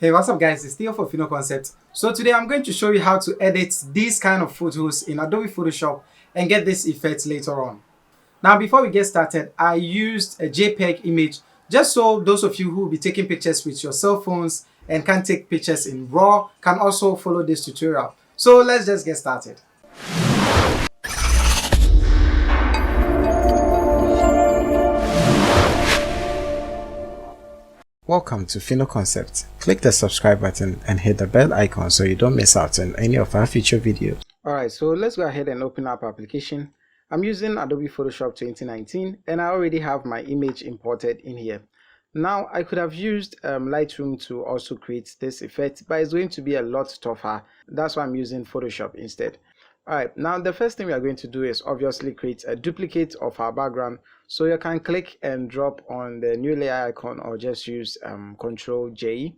Hey, what's up guys, it's Theo for Fino Concept. So today I'm going to show you how to edit these kind of photos in Adobe Photoshop and get this effect later on. Now before we get started, I used a JPEG image just so those of you who will be taking pictures with your cell phones and can't take pictures in RAW can also follow this tutorial. So let's just get started. Welcome to Fino Concept. Click the subscribe button and hit the bell icon so you don't miss out on any of our future videos. Alright, so let's go ahead and open up our application. I'm using Adobe Photoshop 2019 and I already have my image imported in here. Now I could have used Lightroom to also create this effect, but it's going to be a lot tougher. That's why I'm using Photoshop instead. Alright, now the first thing we are going to do is obviously create a duplicate of our background. So you can click and drop on the new layer icon or just use Ctrl J.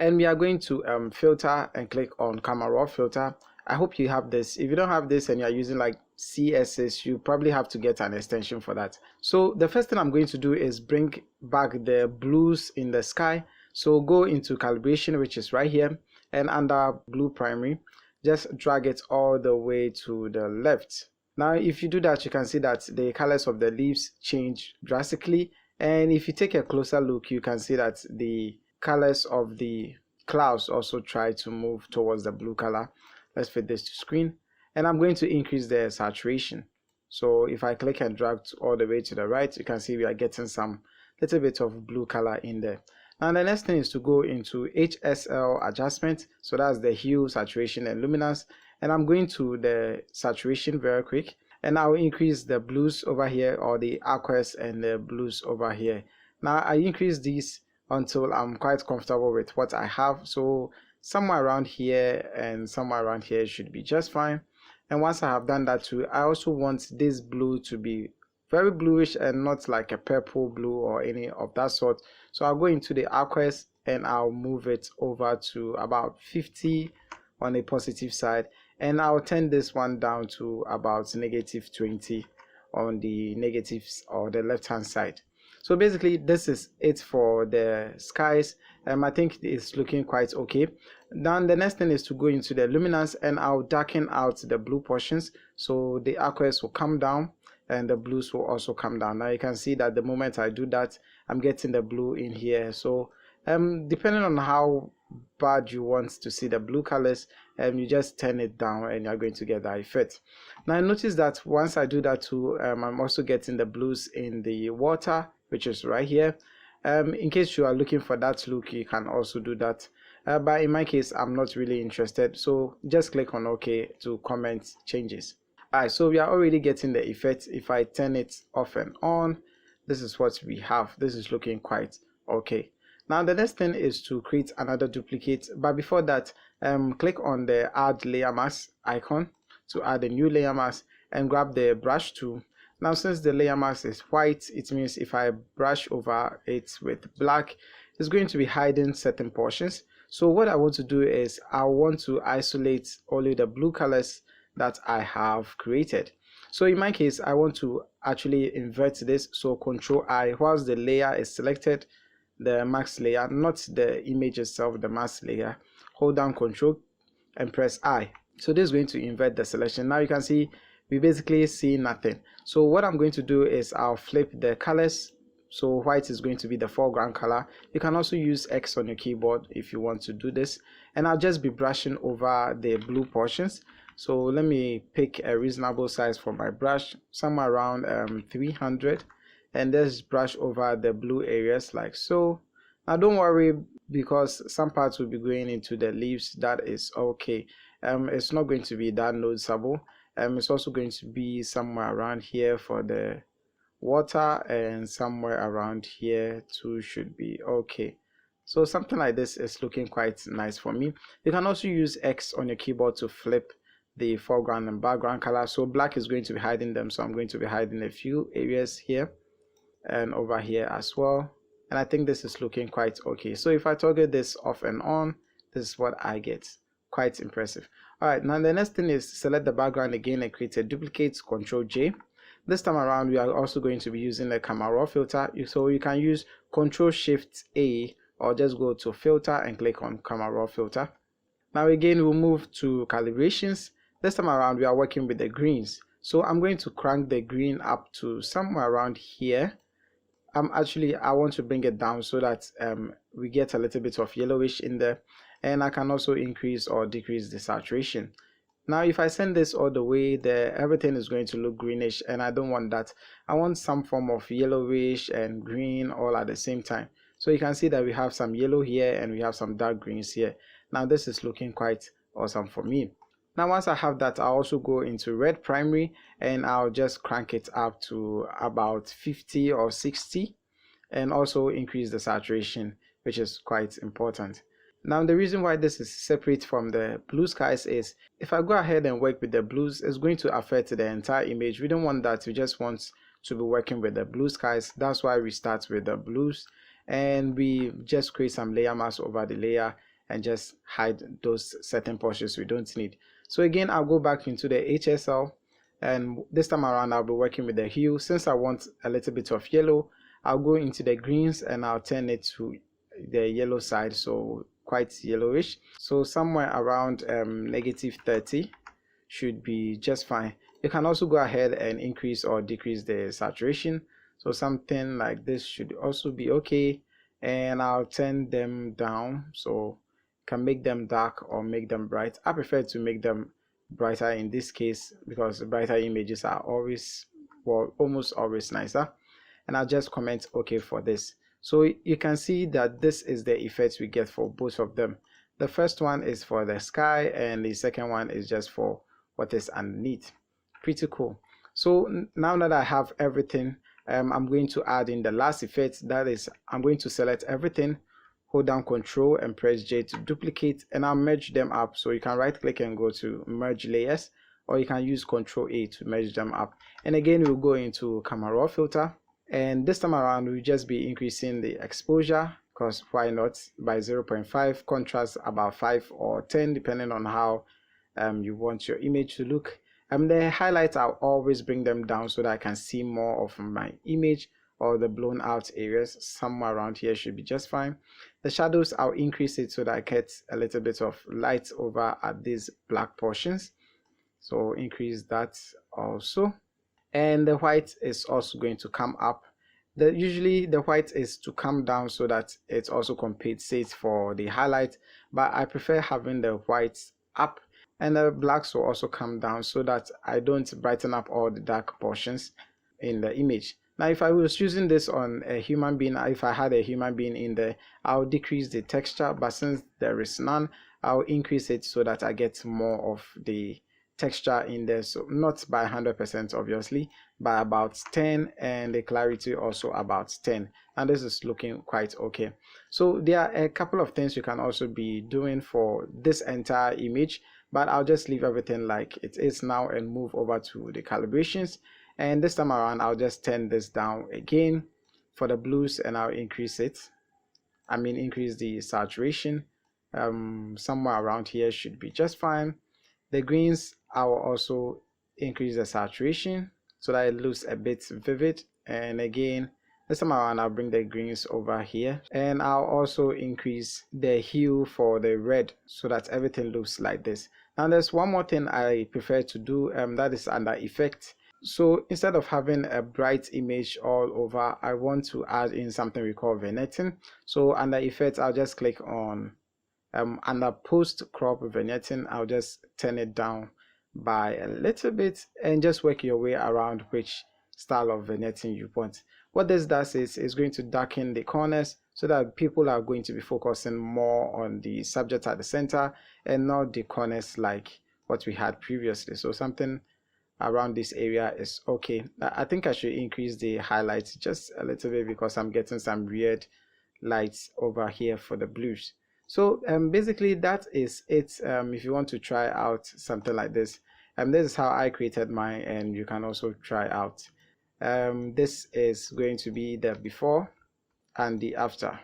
And we are going to filter and click on camera raw filter. I hope you have this. If you don't have this and you're using like CSS, you probably have to get an extension for that. So the first thing I'm going to do is bring back the blues in the sky. So go into calibration, which is right here, and under blue primary, just drag it all the way to the left. Now if you do that, you can see that the colors of the leaves change drastically, and if you take a closer look, you can see that the colors of the clouds also try to move towards the blue color. Let's fit this to screen, and I'm going to increase the saturation. So if I click and drag all the way to the right, you can see we are getting some little bit of blue color in there. Now the next thing is to go into HSL adjustment. So that's the hue, saturation, and luminance. And I'm going to the saturation very quick, and I'll increase the blues over here, or the aqueous and the blues over here. Now I increase these until I'm quite comfortable with what I have. So somewhere around here and somewhere around here should be just fine. And once I have done that too, I also want this blue to be very bluish and not like a purple blue or any of that sort. So I'll go into the aqueous and I'll move it over to about 50 on the positive side, and I'll turn this one down to about -20 on the negatives or the left hand side. So basically this is it for the skies. I think it's looking quite okay. Then the next thing is to go into the luminance, and I'll darken out the blue portions, so the aqueous will come down and the blues will also come down. Now you can see that the moment I do that, I'm getting the blue in here. So depending on how bad you want to see the blue colors, you just turn it down and you're going to get that effect. Now notice that once I do that too, I'm also getting the blues in the water, which is right here. In case you are looking for that look, you can also do that, but in my case I'm not really interested, so just click on OK to comment changes. Alright, so we are already getting the effect. If I turn it off and on, this is what we have. This is looking quite okay. Now the next thing is to create another duplicate, but before that, click on the add layer mask icon to add a new layer mask and grab the brush tool. Now since the layer mask is white, it means if I brush over it with black, it's going to be hiding certain portions. So what I want to do is I want to isolate only the blue colors that I have created. So in my case, I want to actually invert this. So Ctrl I, whilst the layer is selected, the mask layer, not the image itself, the mask layer, hold down Ctrl and press I. So this is going to invert the selection. Now you can see we basically see nothing. So what I'm going to do is I'll flip the colors. So white is going to be the foreground color. You can also use X on your keyboard if you want to do this, and I'll just be brushing over the blue portions. So let me pick a reasonable size for my brush, somewhere around 300, and just brush over the blue areas like so. Now don't worry, because some parts will be going into the leaves. That is okay. It's not going to be that noticeable. It's also going to be somewhere around here for the water, and somewhere around here too should be okay. So something like this is looking quite nice for me. You can also use X on your keyboard to flip the foreground and background color. So black is going to be hiding them, so I'm going to be hiding a few areas here and over here as well, and I think this is looking quite okay. So if I toggle this off and on, this is what I get. Quite impressive. Alright, now the next thing is select the background again and create a duplicate, Ctrl J. This time around we are also going to be using the camera raw filter, so you can use Ctrl Shift A or just go to filter and click on camera raw filter. Now again, we'll move to calibrations. This time around we are working with the greens, so I'm going to crank the green up to somewhere around here. I want to bring it down so that we get a little bit of yellowish in there, and I can also increase or decrease the saturation. Now if I send this all the way there, everything is going to look greenish, and I don't want that. I want some form of yellowish and green all at the same time. So you can see that we have some yellow here and we have some dark greens here. Now this is looking quite awesome for me. Now once I have that, I'll also go into red primary and I'll just crank it up to about 50 or 60, and also increase the saturation, which is quite important. Now the reason why this is separate from the blue skies is if I go ahead and work with the blues, it's going to affect the entire image. We don't want that. We just want to be working with the blue skies. That's why we start with the blues, and we just create some layer mask over the layer and just hide those certain portions we don't need. So again, I'll go back into the HSL, and this time around I'll be working with the hue. Since I want a little bit of yellow, I'll go into the greens and I'll turn it to the yellow side, so quite yellowish. So somewhere around -30 should be just fine. You can also go ahead and increase or decrease the saturation, so something like this should also be okay. And I'll turn them down, so can make them dark or make them bright. I prefer to make them brighter in this case because brighter images are always, well, almost always nicer. And I'll just comment okay for this. So you can see that this is the effect we get for both of them. The first one is for the sky and the second one is just for what is underneath. Pretty cool. So now that I have everything, I'm going to add in the last effect. That is, I'm going to select everything, hold down Ctrl and press J to duplicate, and I'll merge them up. So you can right click and go to merge layers, or you can use Ctrl A to merge them up. And again, we'll go into camera raw filter, and this time around we'll just be increasing the exposure, because why not, by 0.5, contrast about 5 or 10 depending on how you want your image to look. The highlights, I'll always bring them down so that I can see more of my image, or the blown out areas somewhere around here should be just fine. The shadows, I'll increase it so that I get a little bit of light over at these black portions, so increase that also. And the white is also going to come up. Usually the white is to come down so that it also compensates for the highlight, but I prefer having the white up, and the blacks will also come down so that I don't brighten up all the dark portions in the image. Now if I was using this on a human being, if I had a human being in there, I'll decrease the texture, but since there is none, I'll increase it so that I get more of the texture in there. So not by 100% obviously, by about 10, and the clarity also about 10, and this is looking quite okay. So there are a couple of things you can also be doing for this entire image, but I'll just leave everything like it is now and move over to the calibrations. And this time around I'll just turn this down again for the blues, and I'll increase it, increase the saturation. Somewhere around here should be just fine. The greens, I will also increase the saturation so that it looks a bit vivid. And again, this time around I'll bring the greens over here, and I'll also increase the hue for the red so that everything looks like this. Now there's one more thing I prefer to do, that is under effect. So instead of having a bright image all over, I want to add in something we call vignetting. So under effect, I'll just click on under post crop vignetting. I'll just turn it down by a little bit and just work your way around which style of vignetting you want. What this does is it's going to darken the corners so that people are going to be focusing more on the subject at the center and not the corners like what we had previously. So something around this area is okay. I think I should increase the highlights just a little bit because I'm getting some weird lights over here for the blues. So basically that is it. If you want to try out something like this, this is how I created mine, and you can also try out. This is going to be the before and the after.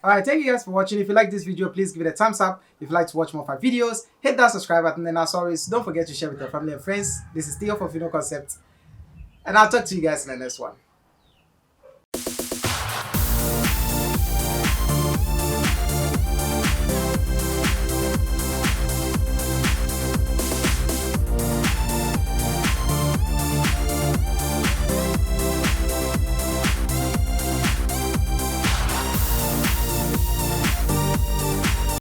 Alright, thank you guys for watching. If you like this video, please give it a thumbs up. If you'd like to watch more of my videos, hit that subscribe button, and as always, don't forget to share with your family and friends. This is Theo for Final Concept, and I'll talk to you guys in the next one.